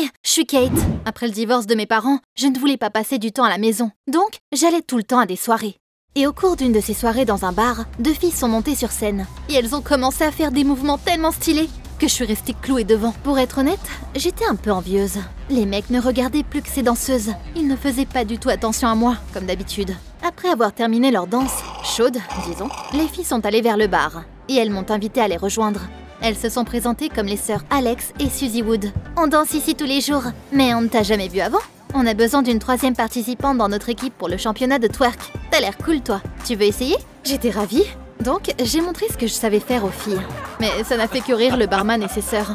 Hey, je suis Kate. Après le divorce de mes parents, je ne voulais pas passer du temps à la maison. Donc, j'allais tout le temps à des soirées. Et au cours d'une de ces soirées dans un bar, 2 filles sont montées sur scène. Et elles ont commencé à faire des mouvements tellement stylés que je suis restée clouée devant. Pour être honnête, j'étais un peu envieuse. Les mecs ne regardaient plus que ces danseuses. Ils ne faisaient pas du tout attention à moi, comme d'habitude. Après avoir terminé leur danse, chaude, disons, les filles sont allées vers le bar. Et elles m'ont invitée à les rejoindre. Elles se sont présentées comme les sœurs Alex et Suzy Wood. On danse ici tous les jours, mais on ne t'a jamais vu avant. On a besoin d'une 3e participante dans notre équipe pour le championnat de twerk. T'as l'air cool, toi. Tu veux essayer? J'étais ravie. Donc, j'ai montré ce que je savais faire aux filles. Mais ça n'a fait que rire le barman et ses sœurs.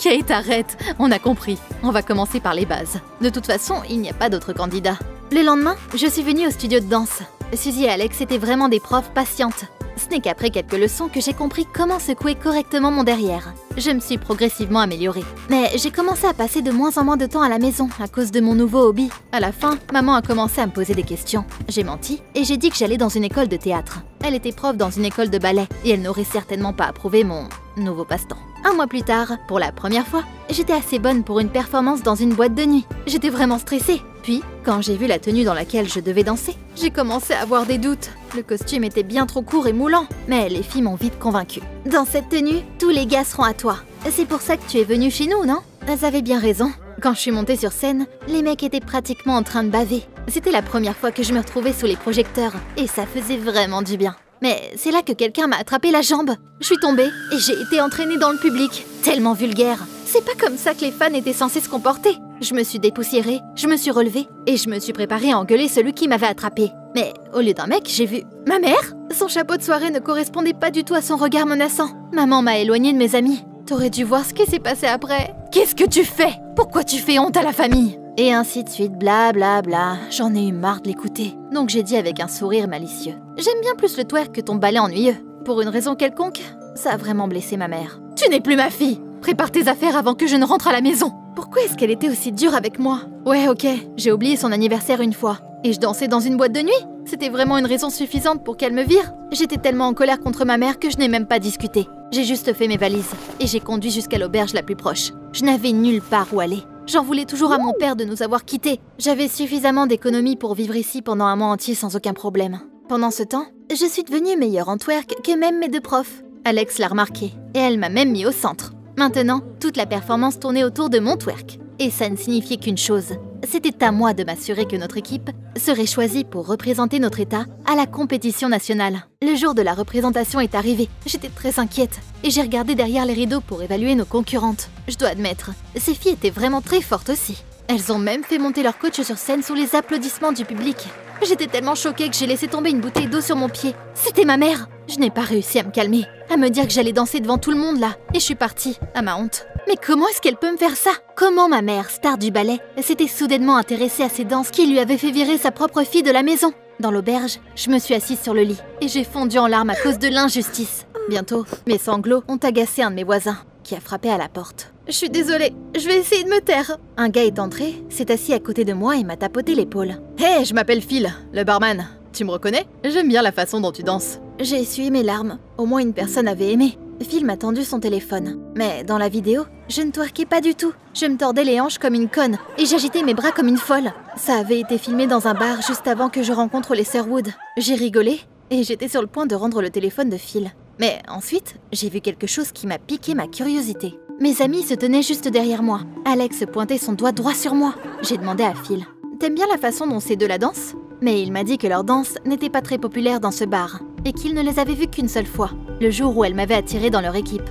Kate, arrête. On a compris. On va commencer par les bases. De toute façon, il n'y a pas d'autres candidats. Le lendemain, je suis venue au studio de danse. Suzy et Alex étaient vraiment des profs patientes. Ce n'est qu'après quelques leçons que j'ai compris comment secouer correctement mon derrière. Je me suis progressivement améliorée. Mais j'ai commencé à passer de moins en moins de temps à la maison à cause de mon nouveau hobby. À la fin, maman a commencé à me poser des questions. J'ai menti et j'ai dit que j'allais dans une école de théâtre. Elle était prof dans une école de ballet et elle n'aurait certainement pas approuvé mon nouveau passe-temps. 1 mois plus tard, pour la première fois, j'étais assez bonne pour une performance dans une boîte de nuit. J'étais vraiment stressée. Puis, quand j'ai vu la tenue dans laquelle je devais danser, j'ai commencé à avoir des doutes. Le costume était bien trop court et moulant, mais les filles m'ont vite convaincue. Dans cette tenue, tous les gars seront à toi. C'est pour ça que tu es venue chez nous, non? Elles avaient bien raison. Quand je suis montée sur scène, les mecs étaient pratiquement en train de baver. C'était la première fois que je me retrouvais sous les projecteurs, et ça faisait vraiment du bien. Mais c'est là que quelqu'un m'a attrapé la jambe. Je suis tombée et j'ai été entraînée dans le public. Tellement vulgaire. C'est pas comme ça que les fans étaient censés se comporter. Je me suis dépoussiérée, je me suis relevée et je me suis préparée à engueuler celui qui m'avait attrapée. Mais au lieu d'un mec, j'ai vu ma mère. Son chapeau de soirée ne correspondait pas du tout à son regard menaçant. Maman m'a éloignée de mes amis. T'aurais dû voir ce qui s'est passé après. Qu'est-ce que tu fais? Pourquoi tu fais honte à la famille? Et ainsi de suite, bla bla bla. J'en ai eu marre de l'écouter. Donc j'ai dit avec un sourire malicieux: j'aime bien plus le twerk que ton ballet ennuyeux. Pour une raison quelconque, ça a vraiment blessé ma mère. Tu n'es plus ma fille. Prépare tes affaires avant que je ne rentre à la maison. Pourquoi est-ce qu'elle était aussi dure avec moi? Ouais, ok, j'ai oublié son anniversaire une fois. Et je dansais dans une boîte de nuit? C'était vraiment une raison suffisante pour qu'elle me vire? J'étais tellement en colère contre ma mère que je n'ai même pas discuté. J'ai juste fait mes valises et j'ai conduit jusqu'à l'auberge la plus proche. Je n'avais nulle part où aller. J'en voulais toujours à mon père de nous avoir quittés. J'avais suffisamment d'économies pour vivre ici pendant 1 mois entier sans aucun problème. Pendant ce temps, je suis devenue meilleure en twerk que même mes 2 profs. Alex l'a remarqué et elle m'a même mis au centre. Maintenant, toute la performance tournait autour de mon twerk. Et ça ne signifiait qu'une chose. C'était à moi de m'assurer que notre équipe serait choisie pour représenter notre État à la compétition nationale. Le jour de la représentation est arrivé. J'étais très inquiète et j'ai regardé derrière les rideaux pour évaluer nos concurrentes. Je dois admettre, ces filles étaient vraiment très fortes aussi. Elles ont même fait monter leur coach sur scène sous les applaudissements du public. J'étais tellement choquée que j'ai laissé tomber une bouteille d'eau sur mon pied. C'était ma mère. Je n'ai pas réussi à me calmer, à me dire que j'allais danser devant tout le monde là. Et je suis partie, à ma honte. Mais comment est-ce qu'elle peut me faire ça? Comment ma mère, star du ballet, s'était soudainement intéressée à ces danses qui lui avaient fait virer sa propre fille de la maison? Dans l'auberge, je me suis assise sur le lit et j'ai fondu en larmes à cause de l'injustice. Bientôt, mes sanglots ont agacé un de mes voisins qui a frappé à la porte. Je suis désolée, je vais essayer de me taire. Un gars est entré, s'est assis à côté de moi et m'a tapoté l'épaule. Hé, je m'appelle Phil, le barman. Tu me reconnais? J'aime bien la façon dont tu danses. J'ai essuyé mes larmes. Au moins une personne avait aimé. Phil m'a tendu son téléphone. Mais dans la vidéo, je ne twerkais pas du tout. Je me tordais les hanches comme une conne et j'agitais mes bras comme une folle. Ça avait été filmé dans un bar juste avant que je rencontre les sœurs Wood. J'ai rigolé et j'étais sur le point de rendre le téléphone de Phil. Mais ensuite, j'ai vu quelque chose qui m'a piqué ma curiosité. Mes amis se tenaient juste derrière moi. Alex pointait son doigt droit sur moi. J'ai demandé à Phil: t'aimes bien la façon dont ces deux la dansent? Mais il m'a dit que leur danse n'était pas très populaire dans ce bar et qu'il ne les avait vues qu'une seule fois, le jour où elle m'avait attirée dans leur équipe.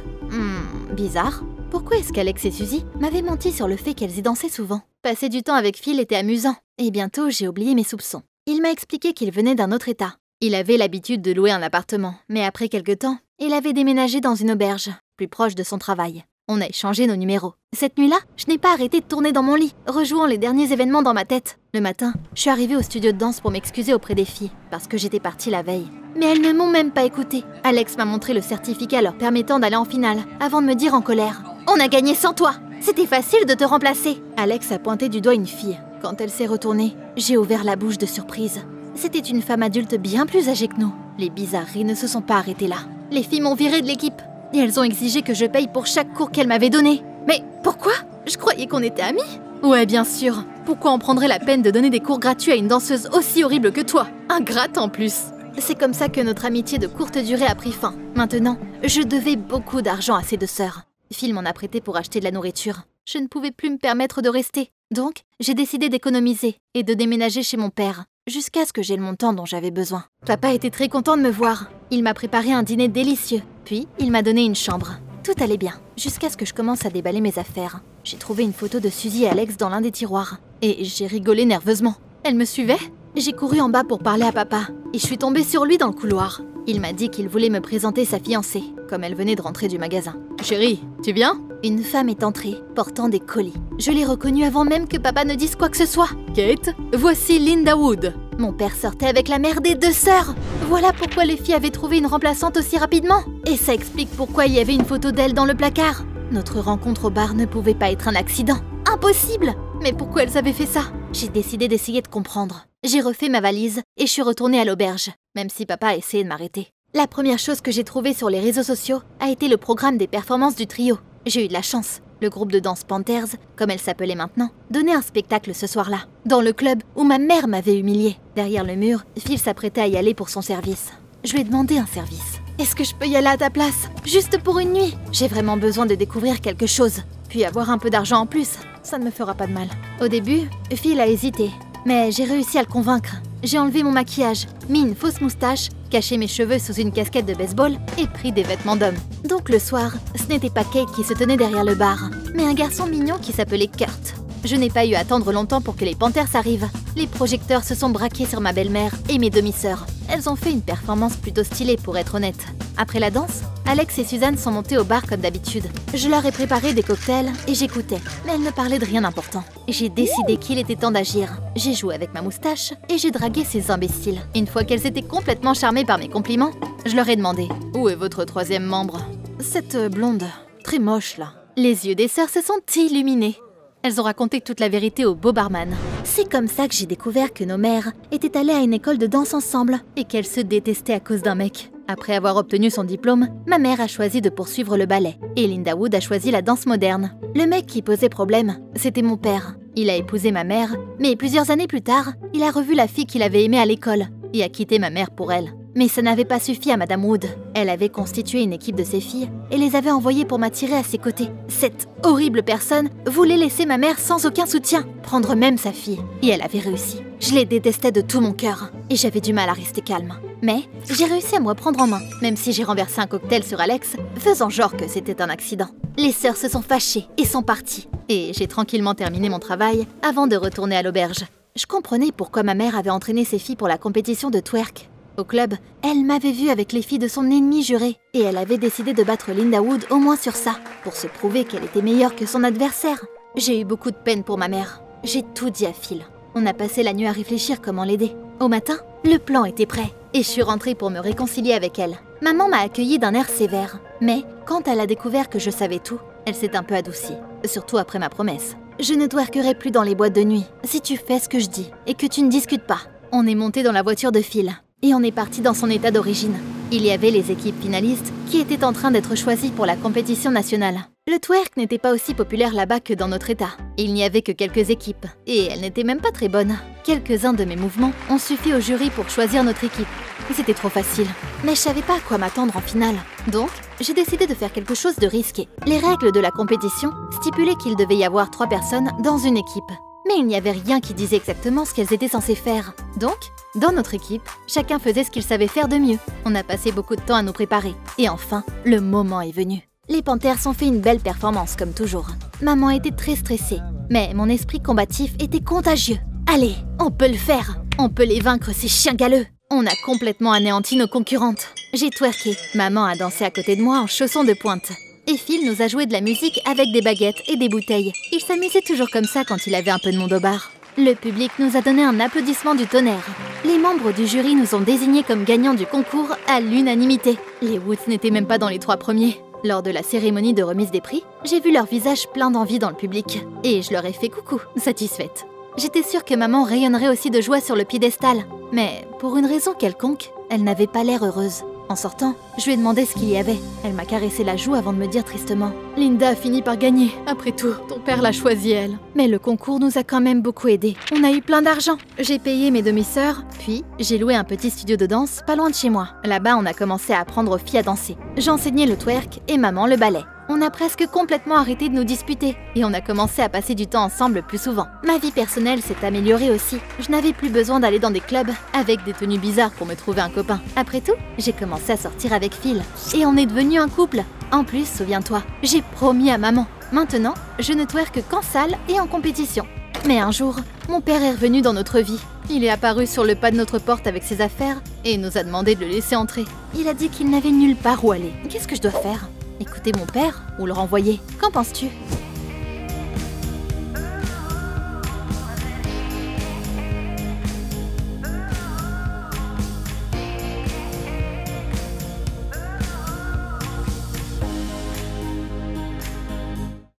Bizarre. Pourquoi est-ce qu'Alex et Suzy m'avaient menti sur le fait qu'elles y dansaient souvent? Passer du temps avec Phil était amusant, et bientôt j'ai oublié mes soupçons. Il m'a expliqué qu'il venait d'un autre état. Il avait l'habitude de louer un appartement, mais après quelque temps, il avait déménagé dans une auberge, plus proche de son travail. On a échangé nos numéros. Cette nuit-là, je n'ai pas arrêté de tourner dans mon lit, rejouant les derniers événements dans ma tête. Le matin, je suis arrivée au studio de danse pour m'excuser auprès des filles, parce que j'étais partie la veille. Mais elles ne m'ont même pas écoutée. Alex m'a montré le certificat leur permettant d'aller en finale, avant de me dire en colère: on a gagné sans toi! C'était facile de te remplacer! Alex a pointé du doigt une fille. Quand elle s'est retournée, j'ai ouvert la bouche de surprise. C'était une femme adulte bien plus âgée que nous. Les bizarreries ne se sont pas arrêtées là. Les filles m'ont virée de l'équipe. Et elles ont exigé que je paye pour chaque cours qu'elles m'avaient donné. Mais pourquoi? Je croyais qu'on était amis. Ouais, bien sûr. Pourquoi on prendrait la peine de donner des cours gratuits à une danseuse aussi horrible que toi? Ingrate en plus. C'est comme ça que notre amitié de courte durée a pris fin. Maintenant, je devais beaucoup d'argent à ces deux sœurs. Phil m'en a prêté pour acheter de la nourriture. Je ne pouvais plus me permettre de rester. Donc, j'ai décidé d'économiser et de déménager chez mon père, jusqu'à ce que j'aie le montant dont j'avais besoin. Papa était très content de me voir. Il m'a préparé un dîner délicieux. Puis, il m'a donné une chambre. Tout allait bien, jusqu'à ce que je commence à déballer mes affaires. J'ai trouvé une photo de Suzy et Alex dans l'un des tiroirs. Et j'ai rigolé nerveusement. Elle me suivait? J'ai couru en bas pour parler à papa. Et je suis tombée sur lui dans le couloir. Il m'a dit qu'il voulait me présenter sa fiancée, comme elle venait de rentrer du magasin. « Chérie, tu viens ?» Une femme est entrée, portant des colis. Je l'ai reconnue avant même que papa ne dise quoi que ce soit. « Kate, voici Linda Wood. » Mon père sortait avec la mère des deux sœurs. Voilà pourquoi les filles avaient trouvé une remplaçante aussi rapidement. Et ça explique pourquoi il y avait une photo d'elle dans le placard. Notre rencontre au bar ne pouvait pas être un accident. Impossible! Mais pourquoi elles avaient fait ça? J'ai décidé d'essayer de comprendre. J'ai refait ma valise et je suis retournée à l'auberge, même si papa a essayé de m'arrêter. La première chose que j'ai trouvée sur les réseaux sociaux a été le programme des performances du trio. J'ai eu de la chance. Le groupe de danse Panthers, comme elle s'appelait maintenant, donnait un spectacle ce soir-là, dans le club où ma mère m'avait humiliée. Derrière le mur, Phil s'apprêtait à y aller pour son service. Je lui ai demandé un service. Est-ce que je peux y aller à ta place? Juste pour une nuit? J'ai vraiment besoin de découvrir quelque chose. Puis avoir un peu d'argent en plus, ça ne me fera pas de mal. Au début, Phil a hésité, mais j'ai réussi à le convaincre. J'ai enlevé mon maquillage, mis une fausse moustache, caché mes cheveux sous une casquette de baseball et pris des vêtements d'homme. Donc le soir, ce n'était pas Kate qui se tenait derrière le bar, mais un garçon mignon qui s'appelait Kurt. Je n'ai pas eu à attendre longtemps pour que les Panthers arrivent. Les projecteurs se sont braqués sur ma belle-mère et mes demi-sœurs. Elles ont fait une performance plutôt stylée pour être honnête. Après la danse, Alex et Suzanne sont montés au bar comme d'habitude. Je leur ai préparé des cocktails et j'écoutais, mais elles ne parlaient de rien d'important. J'ai décidé qu'il était temps d'agir. J'ai joué avec ma moustache et j'ai dragué ces imbéciles. Une fois qu'elles étaient complètement charmées par mes compliments, je leur ai demandé « Où est votre troisième membre ?» Cette blonde, très moche là. Les yeux des sœurs se sont illuminés. Elles ont raconté toute la vérité au beau barman. C'est comme ça que j'ai découvert que nos mères étaient allées à une école de danse ensemble et qu'elles se détestaient à cause d'un mec. Après avoir obtenu son diplôme, ma mère a choisi de poursuivre le ballet et Linda Wood a choisi la danse moderne. Le mec qui posait problème, c'était mon père. Il a épousé ma mère, mais plusieurs années plus tard, il a revu la fille qu'il avait aimée à l'école et a quitté ma mère pour elle. Mais ça n'avait pas suffi à Madame Wood. Elle avait constitué une équipe de ses filles et les avait envoyées pour m'attirer à ses côtés. Cette horrible personne voulait laisser ma mère sans aucun soutien, prendre même sa fille. Et elle avait réussi. Je les détestais de tout mon cœur et j'avais du mal à rester calme. Mais j'ai réussi à me reprendre en main, même si j'ai renversé un cocktail sur Alex, faisant genre que c'était un accident. Les sœurs se sont fâchées et sont parties. Et j'ai tranquillement terminé mon travail avant de retourner à l'auberge. Je comprenais pourquoi ma mère avait entraîné ses filles pour la compétition de twerk. Au club, elle m'avait vue avec les filles de son ennemi juré et elle avait décidé de battre Linda Wood au moins sur ça, pour se prouver qu'elle était meilleure que son adversaire. J'ai eu beaucoup de peine pour ma mère. J'ai tout dit à Phil. On a passé la nuit à réfléchir comment l'aider. Au matin, le plan était prêt et je suis rentrée pour me réconcilier avec elle. Maman m'a accueillie d'un air sévère, mais quand elle a découvert que je savais tout, elle s'est un peu adoucie, surtout après ma promesse. Je ne twerkerai plus dans les boîtes de nuit si tu fais ce que je dis et que tu ne discutes pas. On est monté dans la voiture de Phil. Et on est parti dans son état d'origine. Il y avait les équipes finalistes qui étaient en train d'être choisies pour la compétition nationale. Le twerk n'était pas aussi populaire là-bas que dans notre état. Il n'y avait que quelques équipes, et elles n'étaient même pas très bonnes. Quelques-uns de mes mouvements ont suffi au jury pour choisir notre équipe. C'était trop facile. Mais je savais pas à quoi m'attendre en finale. Donc, j'ai décidé de faire quelque chose de risqué. Les règles de la compétition stipulaient qu'il devait y avoir 3 personnes dans une équipe. Mais il n'y avait rien qui disait exactement ce qu'elles étaient censées faire. Donc, dans notre équipe, chacun faisait ce qu'il savait faire de mieux. On a passé beaucoup de temps à nous préparer. Et enfin, le moment est venu. Les Panthers ont fait une belle performance, comme toujours. Maman était très stressée, mais mon esprit combatif était contagieux. Allez, on peut le faire. On peut les vaincre, ces chiens galeux. On a complètement anéanti nos concurrentes. J'ai twerké. Maman a dansé à côté de moi en chaussons de pointe. Et Phil nous a joué de la musique avec des baguettes et des bouteilles. Il s'amusait toujours comme ça quand il avait un peu de monde au bar. Le public nous a donné un applaudissement du tonnerre. Les membres du jury nous ont désignés comme gagnants du concours à l'unanimité. Les Woods n'étaient même pas dans les 3 premiers. Lors de la cérémonie de remise des prix, j'ai vu leur visage plein d'envie dans le public. Et je leur ai fait coucou, satisfaite. J'étais sûre que maman rayonnerait aussi de joie sur le piédestal. Mais pour une raison quelconque, elle n'avait pas l'air heureuse. En sortant, je lui ai demandé ce qu'il y avait. Elle m'a caressé la joue avant de me dire tristement: Linda a fini par gagner. Après tout, ton père l'a choisie, elle. Mais le concours nous a quand même beaucoup aidés. On a eu plein d'argent. J'ai payé mes demi-sœurs, puis j'ai loué un petit studio de danse pas loin de chez moi. Là-bas, on a commencé à apprendre aux filles à danser. J'enseignais le twerk et maman le ballet. On a presque complètement arrêté de nous disputer et on a commencé à passer du temps ensemble plus souvent. Ma vie personnelle s'est améliorée aussi. Je n'avais plus besoin d'aller dans des clubs avec des tenues bizarres pour me trouver un copain. Après tout, j'ai commencé à sortir avec Phil et on est devenu un couple. En plus, souviens-toi, j'ai promis à maman. Maintenant, je ne twerk qu'en salle et en compétition. Mais un jour, mon père est revenu dans notre vie. Il est apparu sur le pas de notre porte avec ses affaires et nous a demandé de le laisser entrer. Il a dit qu'il n'avait nulle part où aller. Qu'est-ce que je dois faire ? Écouter mon père ou le renvoyer? Qu'en penses-tu?